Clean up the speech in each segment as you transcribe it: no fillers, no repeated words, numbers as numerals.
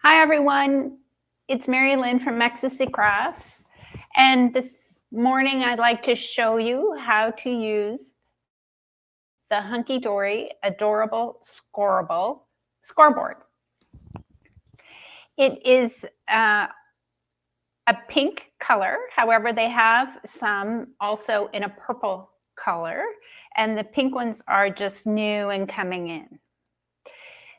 Hi everyone, it's Mary Lynn from Ecstasy Crafts, and this morning I'd like to show you how to use the Hunkydory Adorable Scoreboard. It is a pink color, however they have some also in a purple color, and the pink ones are just new and coming in.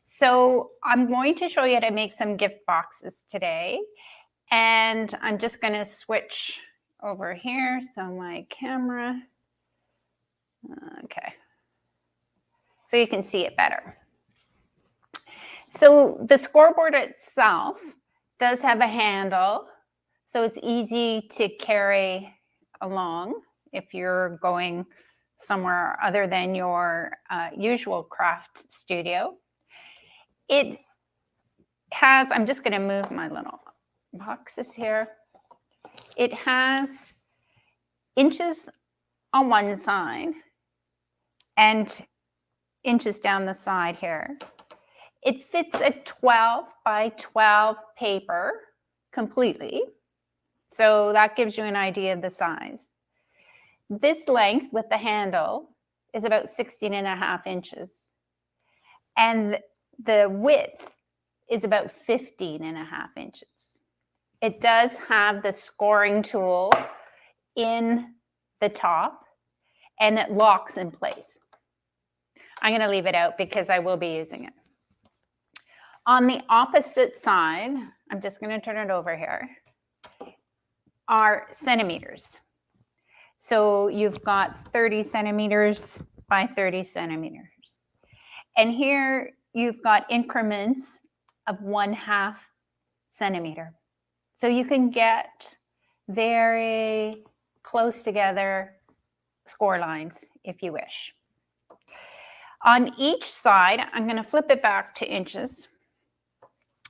So I'm going to show you how to make some gift boxes today. And I'm just going to switch over here. So my camera, okay. So you can see it better. So the scoreboard itself does have a handle. So it's easy to carry along if you're going somewhere other than your usual craft studio. It has, I'm just going to move my little boxes here. It has inches on one side and inches down the side here. It fits a 12 by 12 paper completely. So that gives you an idea of the size. This length with the handle is about 16.5 inches. And the width is about 15.5 inches. It does have the scoring tool in the top and it locks in place. I'm going to leave it out because I will be using it. On the opposite side, I'm just going to turn it over here, are centimeters. So you've got 30 centimeters by 30 centimeters. And here you've got increments of 1/2 centimeter. So you can get very close together score lines if you wish. On each side, I'm going to flip it back to inches.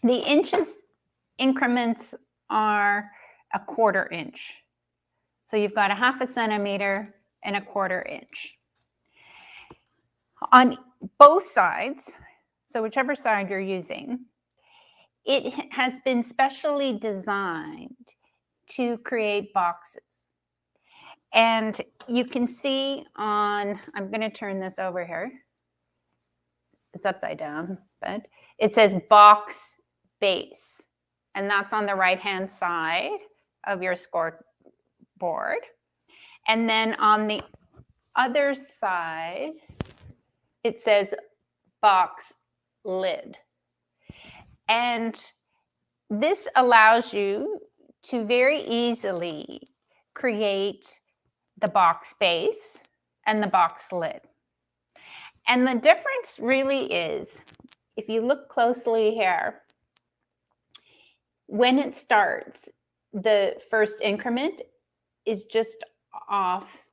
The inches increments are 1/4 inch. So you've got 1/2 centimeter and 1/4 inch. On both sides, so whichever side you're using, it has been specially designed to create boxes. And you can see on, I'm going to turn this over here. It's upside down, but it says box base. And that's on the right-hand side of your scoreboard. And then on the other side, it says box lid. And this allows you to very easily create the box base and the box lid. And the difference really is, if you look closely here, when it starts, the first increment is just off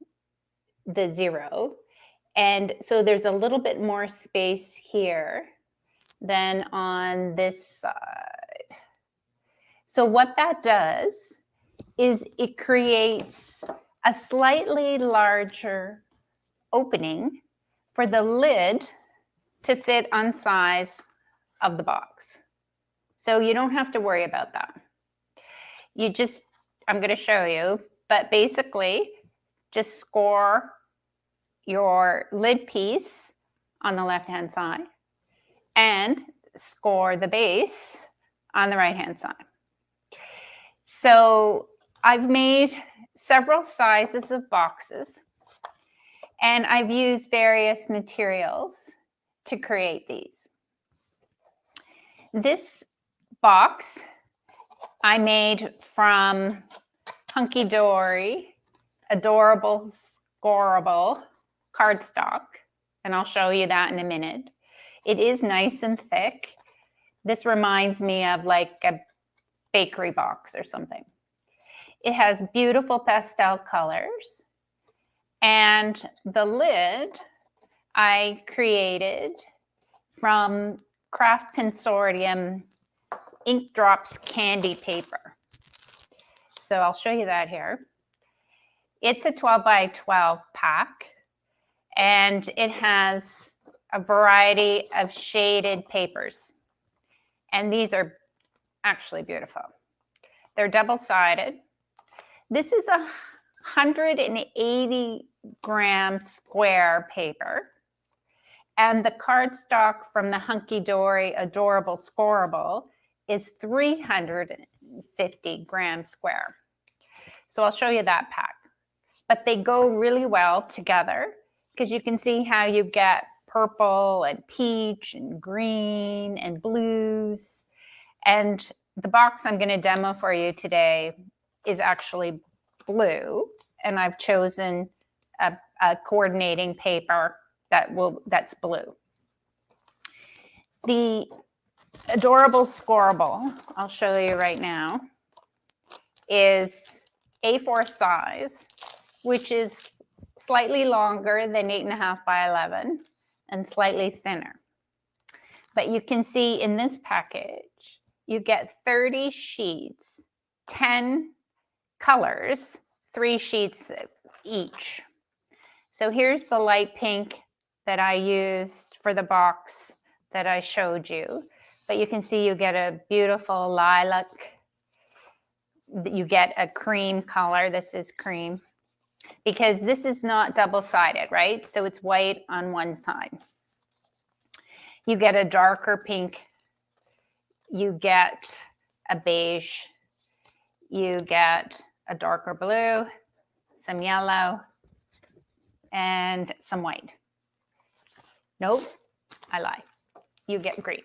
the 0. And so there's a little bit more space here than on this side. So what that does is it creates a slightly larger opening for the lid to fit on size of the box. So you don't have to worry about that. You just, I'm going to show you, but basically just score your lid piece on the left-hand side and score the base on the right-hand side. So I've made several sizes of boxes and I've used various materials to create these. This box I made from Hunkydory Adorable Scoreboard cardstock, and I'll show you that in a minute. It is nice and thick. This reminds me of like a bakery box or something. It has beautiful pastel colors, and the lid I created from Craft Consortium Ink Drops candy paper. So I'll show you that here. It's a 12 by 12 pack, and it has a variety of shaded papers. And these are actually beautiful. They're double-sided. This is 180-gram square paper. And the cardstock from the Hunkydory Adorable Scoreboard is 350-gram square. So I'll show you that pack. But they go really well together because you can see how you get purple and peach and green and blues. And the box I'm going to demo for you today is actually blue. And I've chosen a coordinating paper that's blue. The Adorable Scoreboard, I'll show you right now, is A4 size, which is slightly longer than 8.5 by 11 and slightly thinner. But you can see in this package, you get 30 sheets, 10 colors, 3 sheets each. So here's the light pink that I used for the box that I showed you. But you can see you get a beautiful lilac. You get a cream color. This is cream because this is not double-sided, right? So it's white on one side. You get a darker pink. You get a beige. You get a darker blue, some yellow, and some white. Nope, I lie. You get green,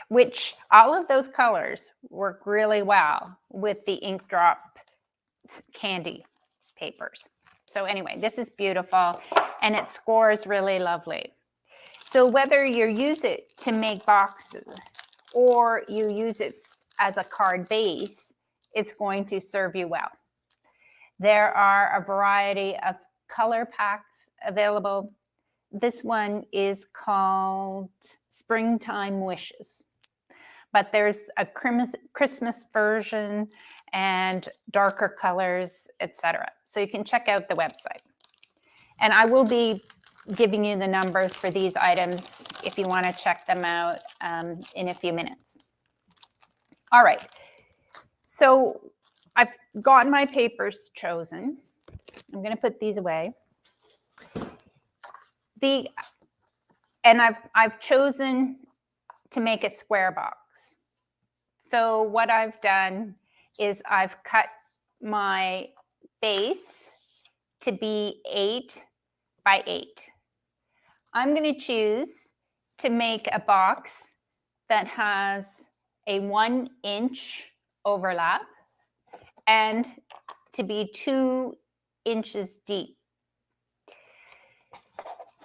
which all of those colors work really well with the ink drop candy papers. So anyway, this is beautiful and it scores really lovely. So whether you use it to make boxes or you use it as a card base, it's going to serve you well. There are a variety of color packs available. This one is called Springtime Wishes, but there's a Christmas version and darker colors, etc. So you can check out the website. And I will be giving you the numbers for these items if you want to check them out in a few minutes. All right, so I've gotten my papers chosen. I'm going to put these away. And I've chosen to make a square box. So what I've done is I've cut my base to be 8 by 8. I'm going to choose to make a box that has a 1-inch overlap and to be 2 inches deep.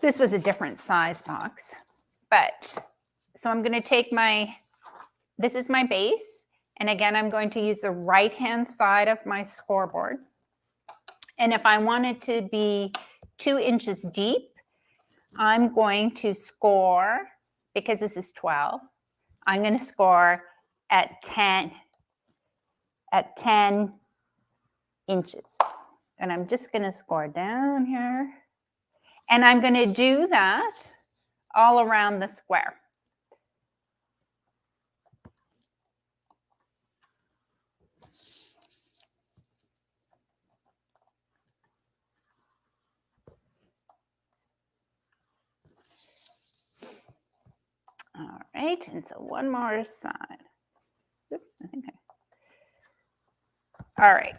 This was a different size box, but so I'm going to take this is my base. And again, I'm going to use the right-hand side of my scoreboard. And if I want it to be 2 inches deep, I'm going to score, because this is 12, I'm going to score at 10 inches. And I'm just going to score down here. And I'm going to do that all around the square. All right, and so one more side. Oops, I think all right.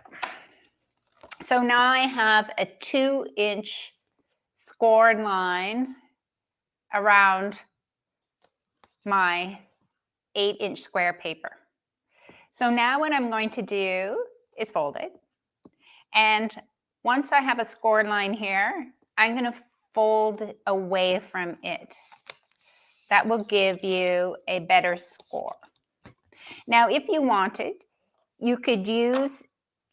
So now I have a 2-inch scored line around my 8-inch square paper. So now what I'm going to do is fold it. And once I have a scored line here, I'm going to fold away from it. That will give you a better score. Now, if you wanted, you could use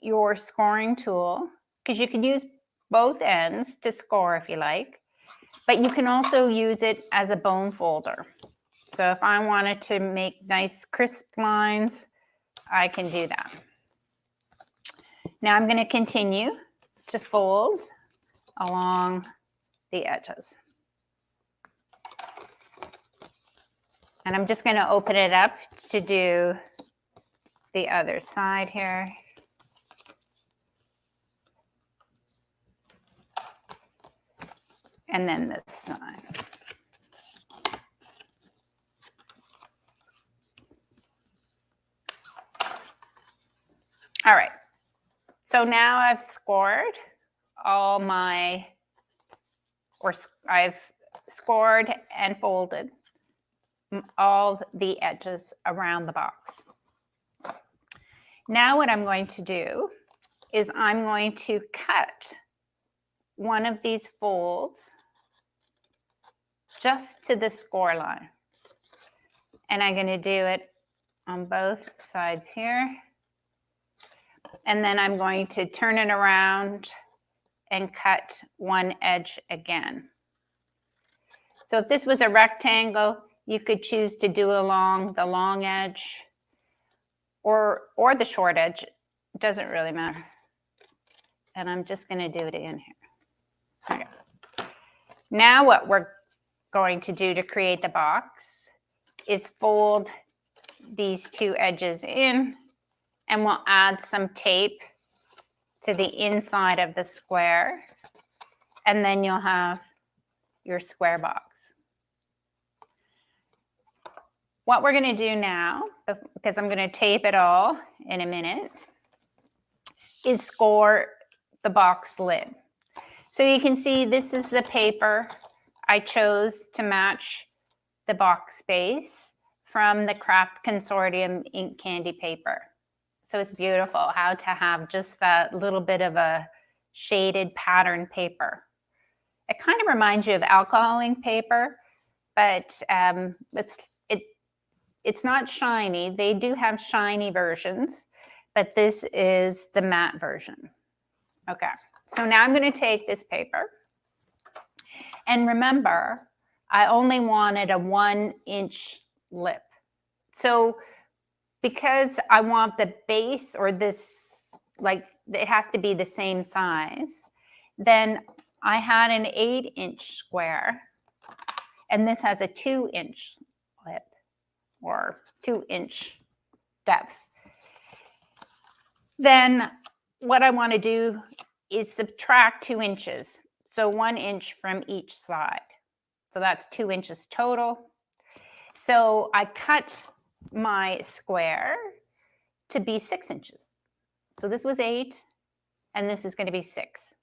your scoring tool, because you can use both ends to score if you like, but you can also use it as a bone folder. So if I wanted to make nice crisp lines, I can do that. Now I'm going to continue to fold along the edges. And I'm just going to open it up to do the other side here. And then this side. All right. So now I've scored all my, or I've scored and folded all the edges around the box. Now what I'm going to do is I'm going to cut one of these folds just to the score line. And I'm going to do it on both sides here. And then I'm going to turn it around and cut one edge again. So if this was a rectangle, you could choose to do along the long edge or the short edge. It doesn't really matter. And I'm just going to do it in here. Okay. Now what we're going to do to create the box is fold these two edges in, and we'll add some tape to the inside of the square, and then you'll have your square box. What we're going to do now, because I'm going to tape it all in a minute, is score the box lid. So you can see this is the paper I chose to match the box base from the Craft Consortium ink candy paper. So it's beautiful how to have just that little bit of a shaded pattern paper. It kind of reminds you of alcohol ink paper, but it's not shiny. They do have shiny versions, but this is the matte version. Okay, so now I'm going to take this paper. And remember, I only wanted a 1-inch lip. So because I want the base or this, like it has to be the same size, then I had an 8-inch square, and this has a 2-inch lip or 2-inch depth. Then what I want to do is subtract 2 inches. So 1 inch from each side. So that's 2 inches total. So I cut my square to be 6 inches. So this was 8, and this is going to be 6.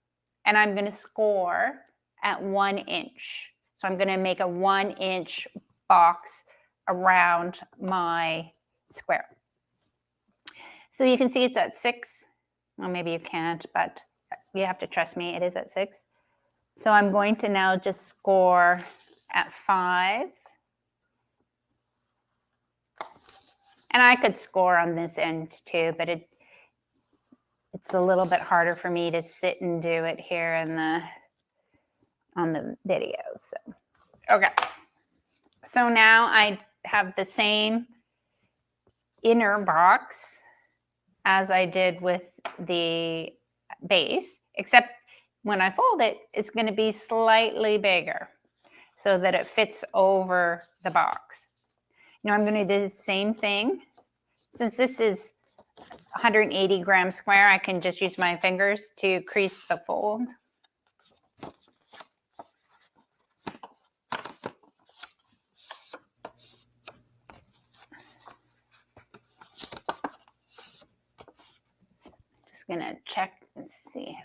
And I'm going to score at 1 inch. So I'm going to make a 1-inch box around my square. So you can see it's at 6. Well, maybe you can't, but you have to trust me, it is at 6. So I'm going to now just score at 5. And I could score on this end too, but it's a little bit harder for me to sit and do it here on the video. So, okay. So now I have the same inner box as I did with the base, except when I fold it, it's going to be slightly bigger so that it fits over the box. Now I'm going to do the same thing. Since this is 180 gram square, I can just use my fingers to crease the fold. Just going to check and see.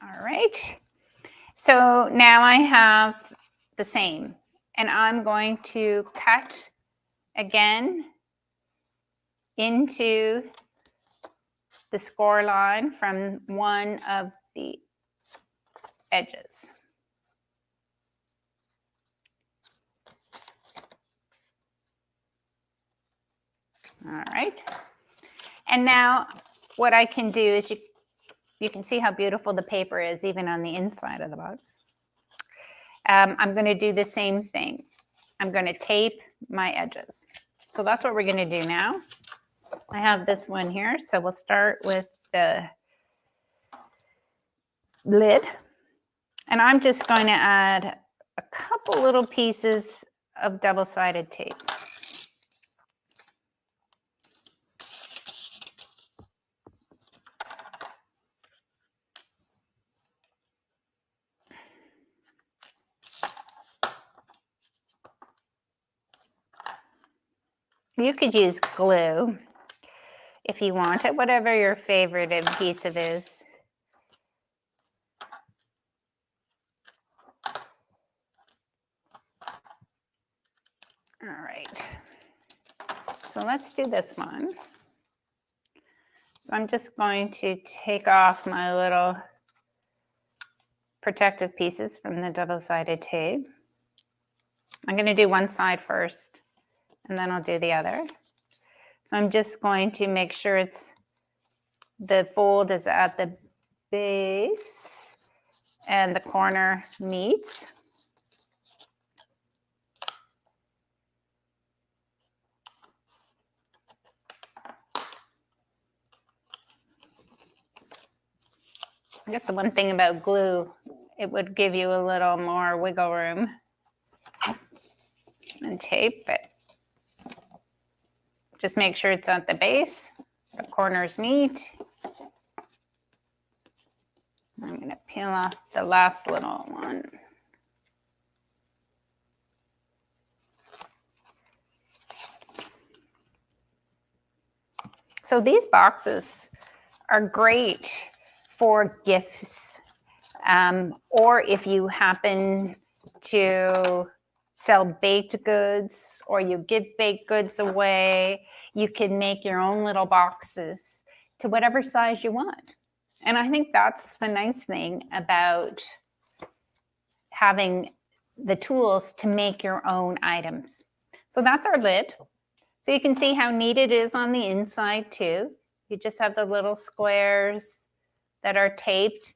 All right. So now I have the same, and I'm going to cut again into the score line from one of the edges. All right. And now what I can do is you can see how beautiful the paper is even on the inside of the box. I'm going to do the same thing. I'm going to tape my edges. So that's what we're going to do now. I have this one here. So we'll start with the lid. And I'm just going to add a couple little pieces of double-sided tape. You could use glue if you want it, whatever your favorite adhesive is. All right, so let's do this one. So I'm just going to take off my little protective pieces from the double-sided tape. I'm going to do one side first, and then I'll do the other. So I'm just going to make sure the fold is at the base and the corner meets. I guess the one thing about glue, it would give you a little more wiggle room and tape, but just make sure it's at the base, the corners meet. I'm going to peel off the last little one. So these boxes are great for gifts, or if you happen to sell baked goods or you give baked goods away, you can make your own little boxes to whatever size you want. And I think that's the nice thing about having the tools to make your own items. So that's our lid. So you can see how neat it is on the inside too. You just have the little squares that are taped,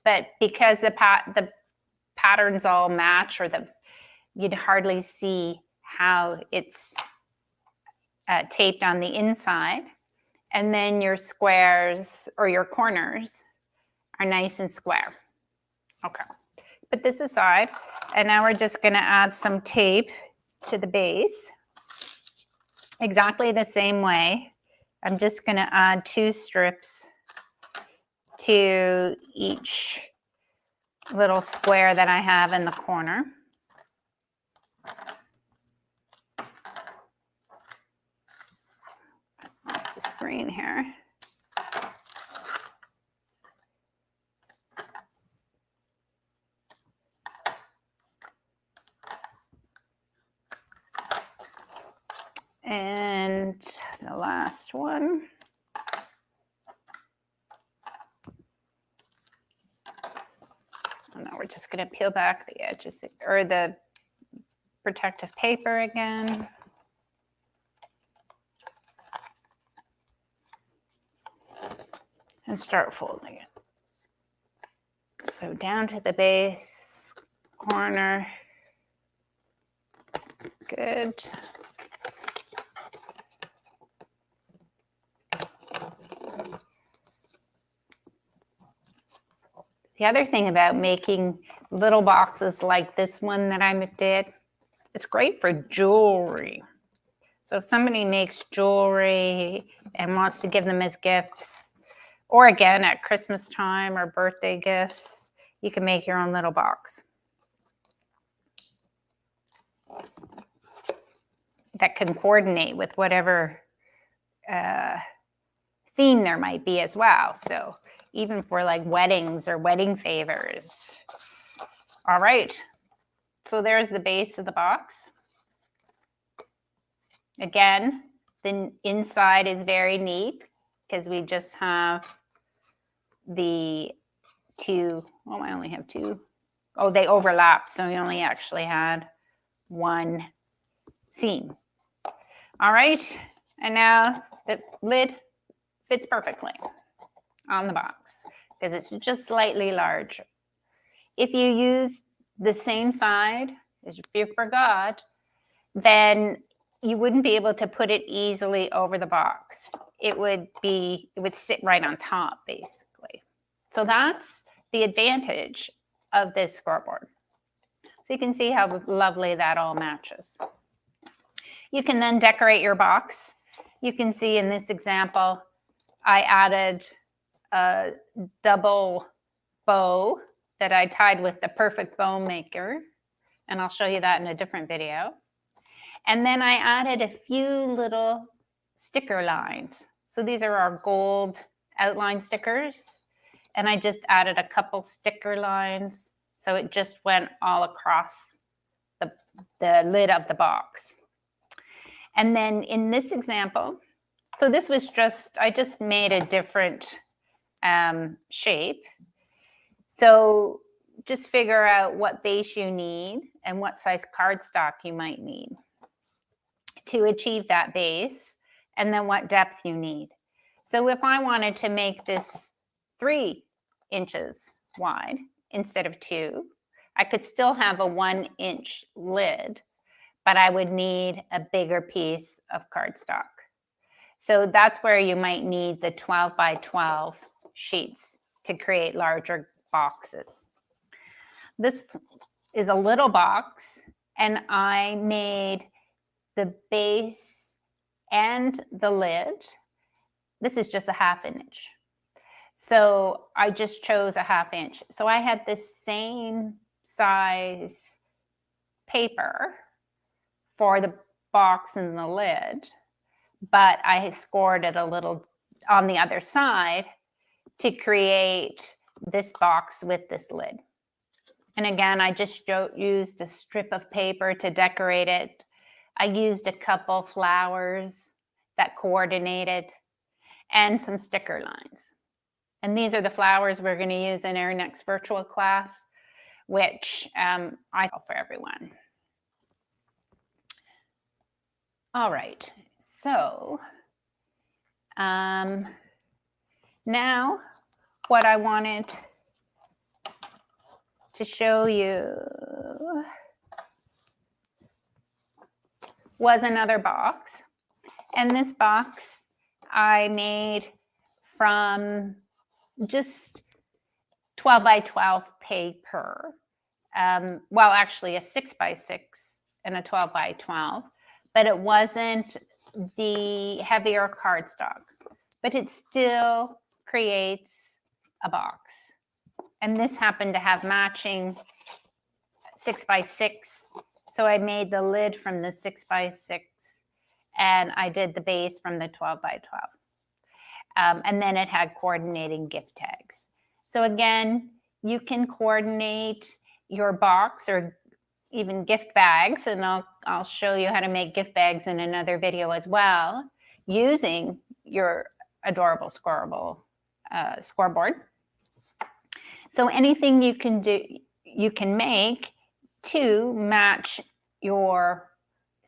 but because the patterns all match, or you'd hardly see how it's taped on the inside. And then your squares or your corners are nice and square. Okay, put this aside, and now we're just going to add some tape to the base. Exactly the same way. I'm just going to add 2 strips to each little square that I have in the corner. Off the screen here. And the last one. And now we're just going to peel back the edges, or the protective paper again. And start folding it. So down to the base, corner. Good. The other thing about making little boxes like this one that I did, it's great for jewelry. So if somebody makes jewelry and wants to give them as gifts, or again at Christmas time or birthday gifts, you can make your own little box that can coordinate with whatever theme there might be as well. So even for like weddings or wedding favors. All right, so there's the base of the box. Again, the inside is very neat because we just have the 2, oh, I only have 2. Oh, they overlap, so we only actually had 1 seam. All right, and now the lid fits perfectly on the box because it's just slightly larger. If you use the same side as you forgot, then you wouldn't be able to put it easily over the box. It would sit right on top, basically. So that's the advantage of this scoreboard. So you can see how lovely that all matches. You can then decorate your box. You can see in this example, I added a double bow that I tied with the Perfect Bow Maker, and I'll show you that in a different video. And then I added a few little sticker lines. So these are our gold outline stickers, and I just added a couple sticker lines, so it just went all across the lid of the box. And then in this example, so this was I just made a different shape. So just figure out what base you need and what size cardstock you might need to achieve that base, and then what depth you need. So if I wanted to make this 3 inches wide instead of 2, I could still have a 1-inch lid, but I would need a bigger piece of cardstock. So that's where you might need the 12 by 12 sheets to create larger boxes. This is a little box, and I made the base and the lid. This is just a 1/2 inch. So I just chose a 1/2 inch. So I had the same size paper for the box and the lid, but I scored it a little on the other side to create this box with this lid. And again, I just used a strip of paper to decorate it. I used a couple flowers that coordinated and some sticker lines. And these are the flowers we're going to use in our next virtual class, which I offer for everyone. All right, so now what I wanted to show you was another box. And this box I made from just 12 by 12 paper. Well, actually a 6 by 6 and a 12 by 12, but it wasn't the heavier cardstock, but it still creates a box. And this happened to have matching 6 by 6. So I made the lid from the 6 by 6 and I did the base from the 12 by 12. And then it had coordinating gift tags. So again, you can coordinate your box or even gift bags, and I'll show you how to make gift bags in another video as well, using your Adorable Scoreboard. So anything you can do, you can make to match your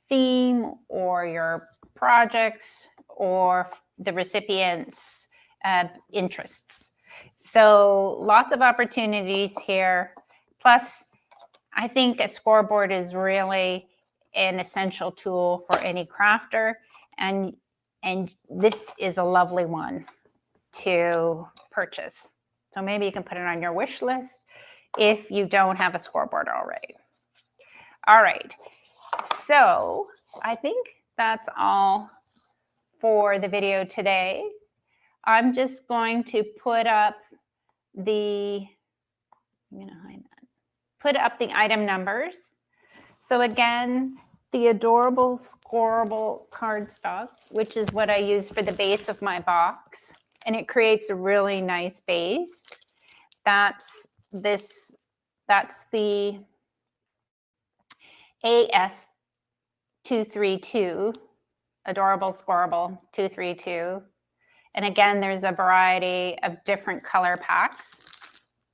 theme or your projects or the recipient's interests. So lots of opportunities here. Plus, I think a scoreboard is really an essential tool for any crafter, and this is a lovely one to purchase. So maybe you can put it on your wish list if you don't have a scoreboard already. All right, so I think that's all for the video today. I'm just going to put up the, put up the item numbers. So again, the Adorable Scoreboard cardstock, which is what I use for the base of my box, and it creates a really nice base. That's the AS232, Adorable Scoreboard 232. And again, there's a variety of different color packs,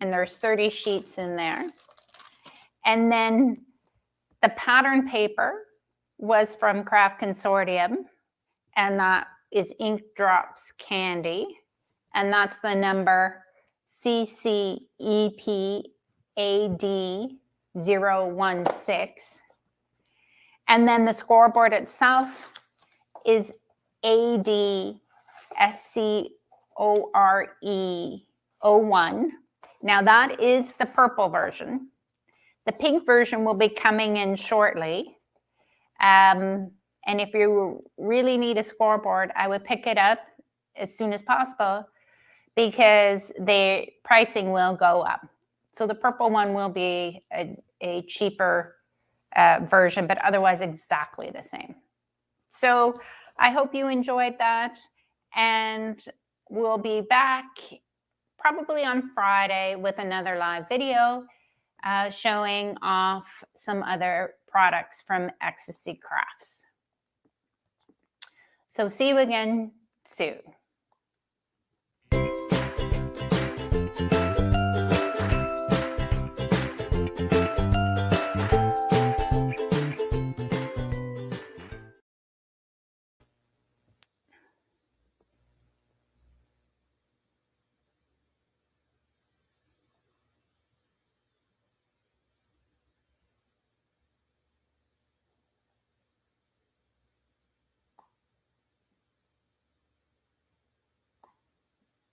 and there's 30 sheets in there. And then the pattern paper was from Craft Consortium, and that is Ink Drops Candy, and that's the number CCEPAD016. And then the scoreboard itself is ADSCORE01. Now that is the purple version. The pink version will be coming in shortly. And if you really need a scoreboard, I would pick it up as soon as possible because the pricing will go up. So the purple one will be a cheaper version, but otherwise exactly the same. So I hope you enjoyed that, and we'll be back probably on Friday with another live video showing off some other products from Ecstasy Crafts. So see you again soon.